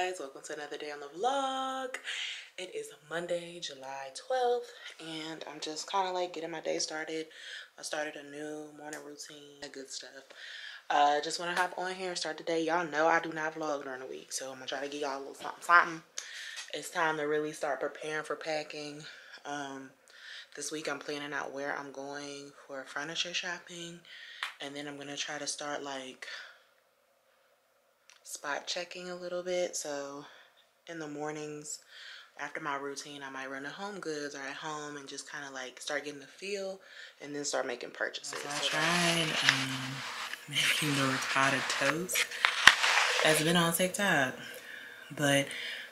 guys, welcome to another day on the vlog. It is Monday, July 12th, and I'm just kind of like getting my day started. I started a new morning routine, that good stuff. Just want to hop on here and start the day. Y'all know I do not vlog during the week, so I'm gonna try to give y'all a little something. It's time to really start preparing for packing. This week I'm planning out where I'm going for furniture shopping, and then I'm gonna try to start like spot checking a little bit. So in the mornings after my routine, I might run to Home Goods or at home and just kind of like start getting the feel and then start making purchases. So I tried making the ricotta toast. That's been on TikTok, but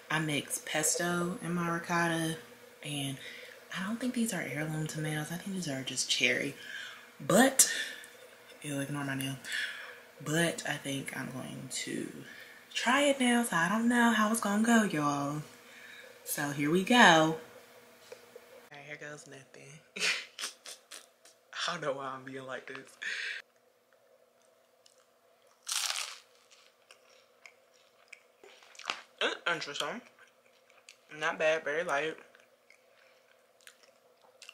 I mix pesto in my ricotta, and I don't think these are heirloom tomatoes. I think these are just cherry, but you'll ignore my nail. But I think I'm going to try it now, so I don't know how it's gonna go, y'all. So here we go. Alright, here goes nothing. I don't know why I'm being like this. It's interesting. Not bad, very light.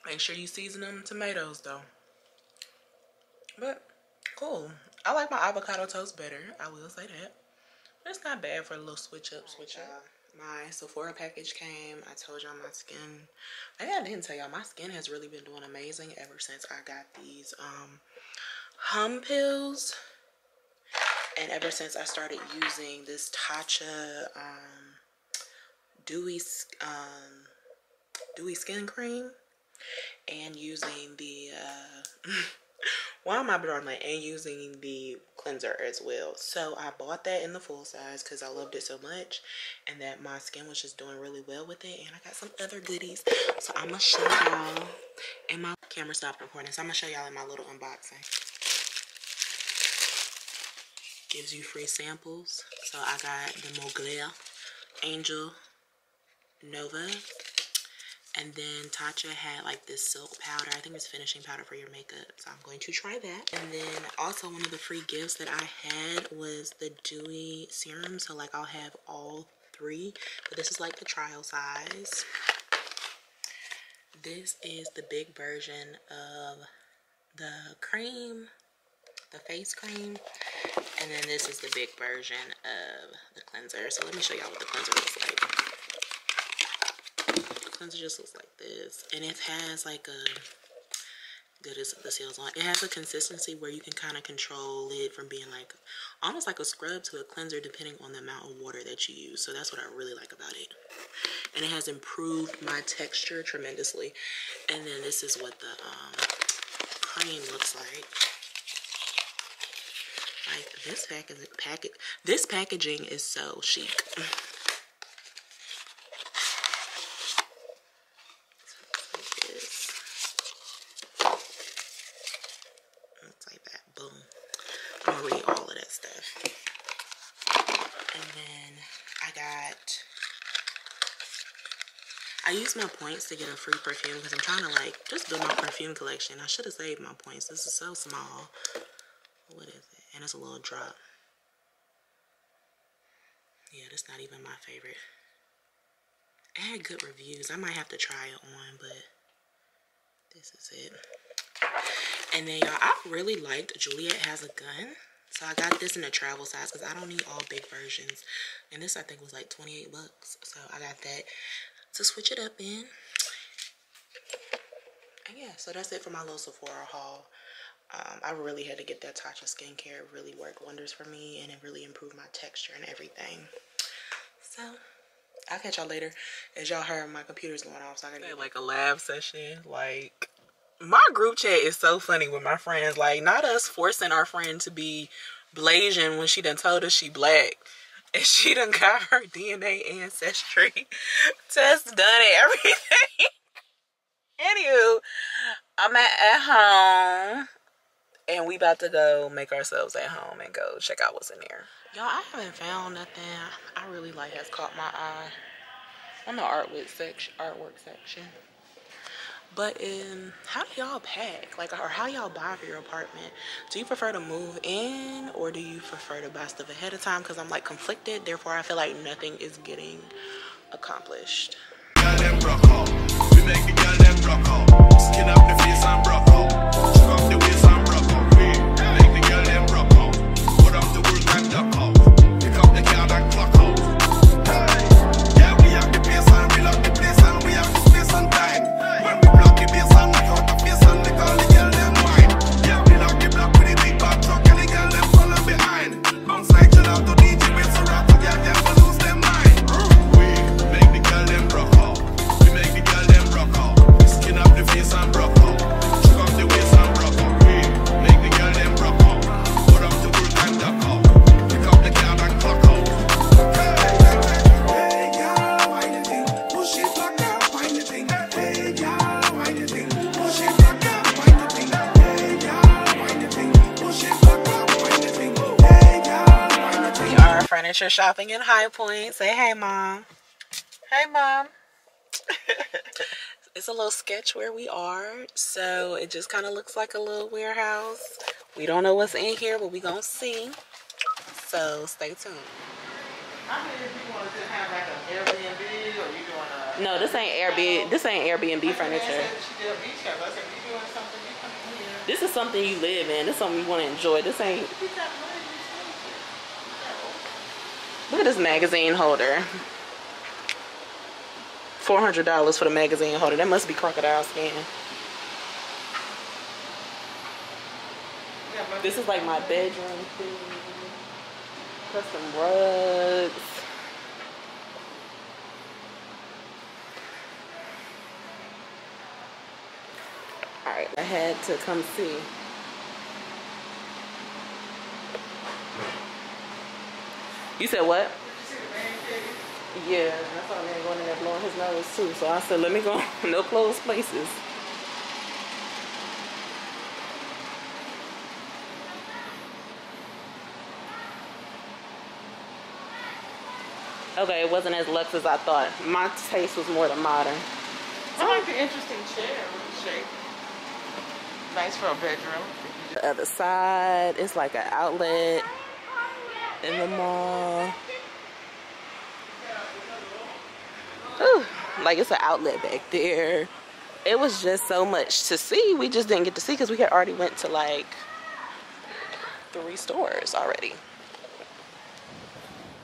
Make sure you season them tomatoes though. But cool. I like my avocado toast better, I will say that. But it's not bad for a little switch up. My Sephora package came. I told y'all my skin, maybe I didn't tell y'all, my skin has really been doing amazing ever since I got these hum pills, and ever since I started using this Tatcha dewy skin cream, and using the why am I drawing, and using the cleanser as well. So I bought that in the full size because I loved it so much, and that my skin was just doing really well with it. And I got some other goodies, so I'm gonna show y'all. And my camera stopped recording, so I'm gonna show y'all in my little unboxing. Gives you free samples. So I got the Mugler Angel Nova. And then Tatcha had like this silk powder. I think it's finishing powder for your makeup. So I'm going to try that. And then also one of the free gifts that I had was the dewy serum. So like I'll have all three. But this is like the trial size. This is the big version of the cream, the face cream. And then this is the big version of the cleanser. So let me show y'all what the cleanser looks like. Cleanser just looks like this, and it has like a good as the seals on. It has a consistency where you can kind of control it from being like almost like a scrub to a cleanser, depending on the amount of water that you use. So that's what I really like about it, and it has improved my texture tremendously. And then this is what the cream looks like. Like this packaging is so chic. I used my points to get a free perfume because I'm trying to like just build my perfume collection. I should have saved my points. This is so small. What is it? And it's a little drop. Yeah, that's not even my favorite. It had good reviews. I might have to try it on, but this is it. And then y'all, I really liked Juliet Has a Gun. So I got this in a travel size because I don't need all big versions. And this I think was like 28 bucks. So I got that to switch it up in. And yeah, so that's it for my little Sephora haul. I really had to get that Tatcha skincare. It really worked wonders for me, and it really improved my texture and everything. So I'll catch y'all later. As y'all heard, my computer's going off, so I gotta get like a live session. Like, my group chat is so funny with my friends. Like, not us forcing our friend to be Blasian when she done told us she black. And she done got her DNA ancestry test done and everything. Anywho, I'm at home. And we about to go make ourselves at home and go check out what's in there. Y'all, I haven't found nothing I really like has caught my eye on the artwork section. But how do y'all pack? Like, or how y'all buy for your apartment? Do you prefer to move in, or do you prefer to buy stuff ahead of time? Because I'm like conflicted, therefore I feel like nothing is getting accomplished. Furniture shopping in High Point. Say hey, mom. Hey, mom. It's a little sketch where we are, so it just kind of looks like a little warehouse. We don't know what's in here, but we gonna see. So stay tuned. I mean, if you want to have like an Airbnb, or you doing a... No, this ain't Airbnb. This ain't Airbnb furniture. This is something you live in. This is something you want to enjoy. This ain't... Look at this magazine holder. $400 for the magazine holder. That must be crocodile skin. This is like my bedroom thing. Custom rugs. Alright, I had to come see. You said what? Yeah, that's why man going in there blowing his nose too. So I said, let me go. No closed places. Okay, it wasn't as luxe as I thought. My taste was more the modern. I like the interesting chair with the shape. Nice for a bedroom. The other side, it's like an outlet in the mall. Ooh, like it's an outlet back there. It was just so much to see. We just didn't get to see because we had already went to like 3 stores already.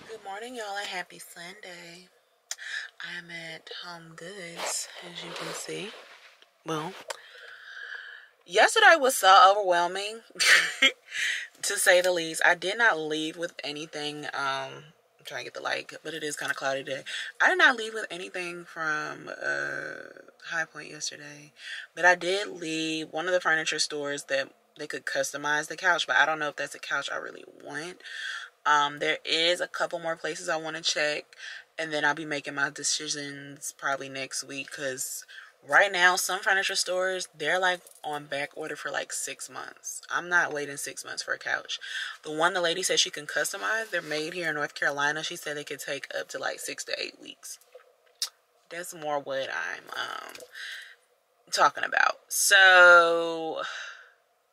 Good morning, y'all, and happy Sunday. I'm at Home Goods, as you can see. Well, yesterday was so overwhelming, to say the least. I did not leave with anything. I'm trying to get the light, but it is kind of cloudy today. I did not leave with anything from High Point yesterday, but I did leave one of the furniture stores that they could customize the couch, but I don't know if that's a couch I really want. There is a couple more places I want to check, and then I'll be making my decisions probably next week, because right now some furniture stores, they're like on back order for like 6 months. I'm not waiting 6 months for a couch. The one the lady said she can customize, they're made here in North Carolina. She said they could take up to like 6 to 8 weeks. That's more what I'm talking about. So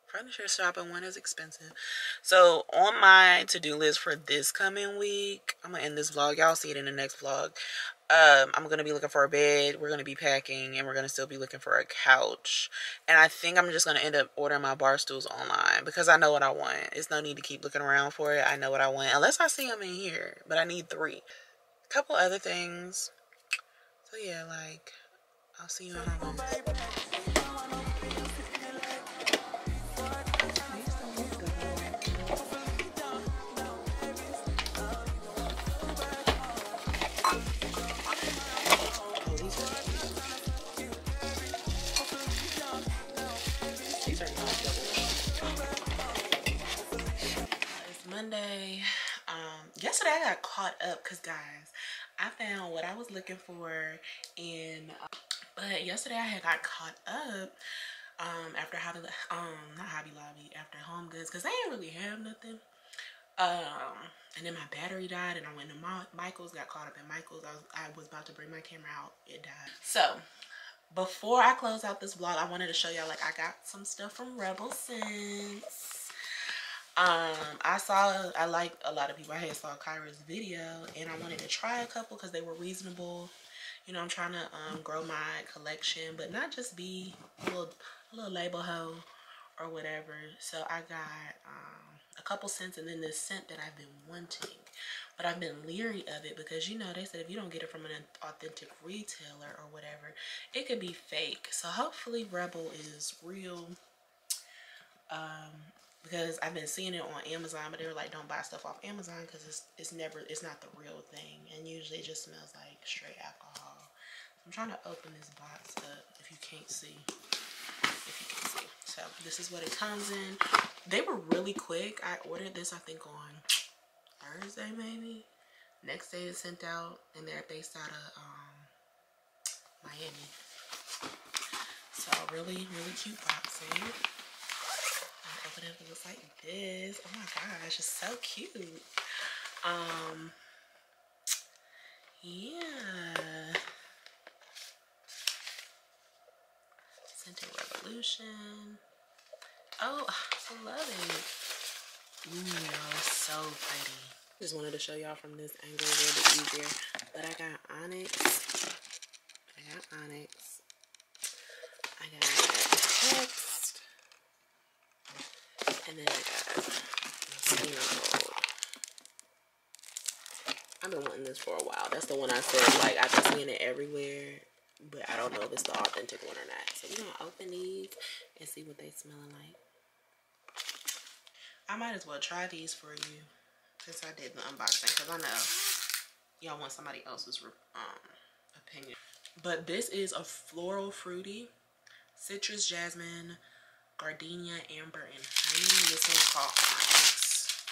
furniture shopping, one is expensive. So on my to-do list for this coming week, I'm gonna end this vlog. Y'all see it in the next vlog. I'm gonna be looking for a bed. We're gonna be packing, and we're gonna still be looking for a couch. And I think I'm just gonna end up ordering my bar stools online, because I know what I want. It's no need to keep looking around for it. I know what I want, unless I see them in here. But I need 3. A couple other things. So yeah, like, I'll see you in a moment. Monday. Yesterday I got caught up because, guys, I found what I was looking for in but yesterday I had got caught up after not Hobby Lobby, after Home Goods, because they didn't really have nothing. And then my battery died, and I went to Michael's, got caught up in Michael's. I was about to bring my camera out, it died. So before I close out this vlog, I wanted to show y'all, like, I got some stuff from Rebl since. I like a lot of people. I had saw Kyra's video and I wanted to try a couple because they were reasonable. You know, I'm trying to grow my collection, but not just be a little label hoe or whatever. So I got a couple scents and then this scent that I've been wanting, but I've been leery of it because, you know, they said if you don't get it from an authentic retailer or whatever, it could be fake. So hopefully Rebl is real. Because I've been seeing it on Amazon, but they're like, don't buy stuff off Amazon because it's not the real thing, and usually it just smells like straight alcohol. I'm trying to open this box up if you can't see. So this is what it comes in. They were really quick. I ordered this I think on Thursday maybe. Next day it's sent out, and they're based out of Miami. So really cute boxing. Open it, it looks like this. Oh my gosh, it's so cute. Yeah. Scented Revolution. Oh, I love it. Ooh, it's so pretty. Just wanted to show y'all from this angle a little bit easier. But I got Onyx. I got Hex. And then I got Skin Gold. I've been wanting this for a while. That's the one I said, like, I've been seeing it everywhere, but I don't know if it's the authentic one or not. So we're gonna open these and see what they smell like. I might as well try these for you since I did the unboxing, because I know y'all want somebody else's opinion. But this is a floral fruity, citrus, jasmine, gardenia, amber, and honey. This one's called Onyx.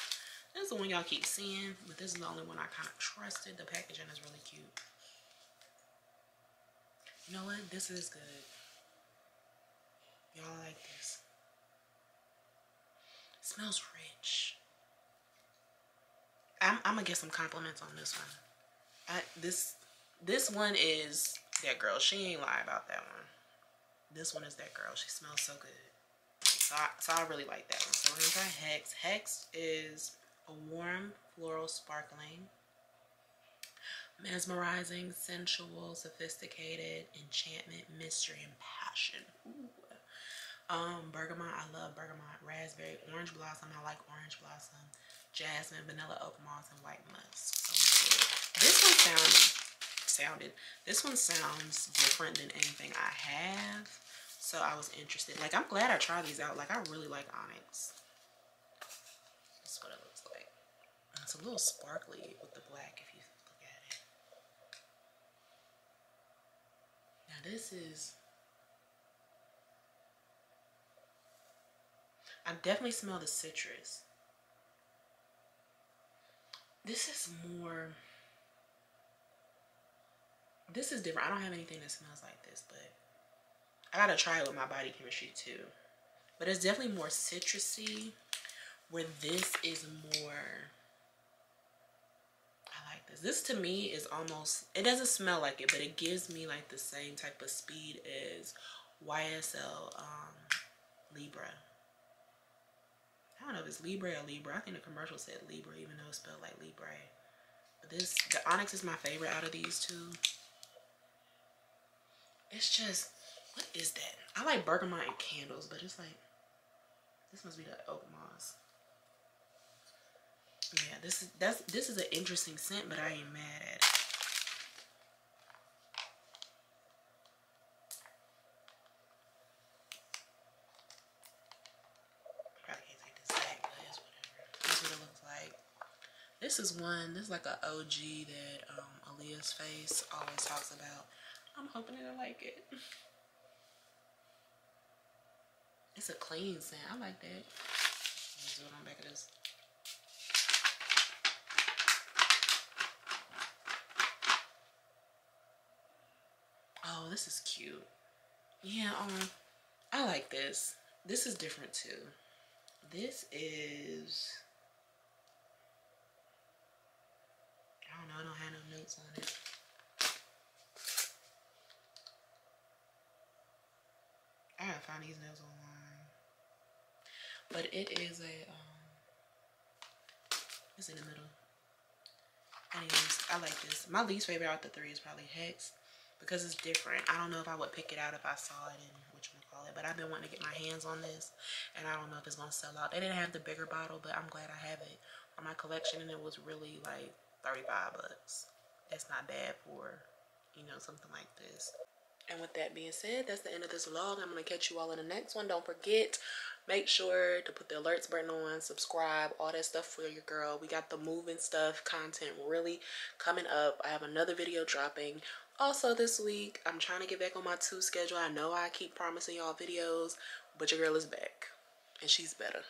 This is the one y'all keep seeing, but this is the only one I kind of trusted. The packaging is really cute. You know what? This is good. Y'all like this. It smells rich. I'm gonna get some compliments on this one. This one is that girl. She ain't lie about that one. This one is that girl. She smells so good. So I really like that one. So we're gonna try Hex. Hex is a warm, floral, sparkling, mesmerizing, sensual, sophisticated, enchantment, mystery, and passion. Ooh. Bergamot, I love bergamot. Raspberry, orange blossom, I like orange blossom. Jasmine, vanilla, oak moss, and white musk. So this one this one sounds different than anything I have. So I was interested. Like, I'm glad I tried these out. Like, I really like Onyx. That's what it looks like. It's a little sparkly with the black if you look at it. Now this is... I definitely smell the citrus. This is more... This is different. I don't have anything that smells like this, but I gotta try it with my body chemistry too. But it's definitely more citrusy, where this is more... I like this. This to me is almost... It doesn't smell like it, but it gives me like the same type of speed as YSL Libra. I don't know if it's Libre or Libra. I think the commercial said Libra, even though it's spelled like Libre. But the Onyx is my favorite out of these two. It's just, what is that? I like bergamot and candles, but it's like, this must be the oak moss. Yeah, this is an interesting scent, but I ain't mad at it. Probably can't take this back, but it's whatever. This is what it looks like. This is like an OG that Aaliyah's Face always talks about. I'm hoping that I like it. It's a clean scent. I like that. Let's do it on the back of this. Oh, this is cute. Yeah, I like this. This is different too. This is... I don't know. I don't have no notes on it. find these nails online. But it is a, it's in the middle. Anyways, I like this. My least favorite out of the 3 is probably Hex because it's different. I don't know if I would pick it out if I saw it in whatchamacallit, but I've been wanting to get my hands on this, and I don't know if it's gonna sell out. They didn't have the bigger bottle, but I'm glad I have it for my collection, and it was really like 35 bucks. That's not bad for, you know, something like this. And with that being said, that's the end of this vlog. I'm going to catch you all in the next one. Don't forget, make sure to put the alerts button on, subscribe, all that stuff for your girl. We got the moving stuff, content really coming up. I have another video dropping also this week. I'm trying to get back on my 2 schedule. I know I keep promising y'all videos, but your girl is back and she's better.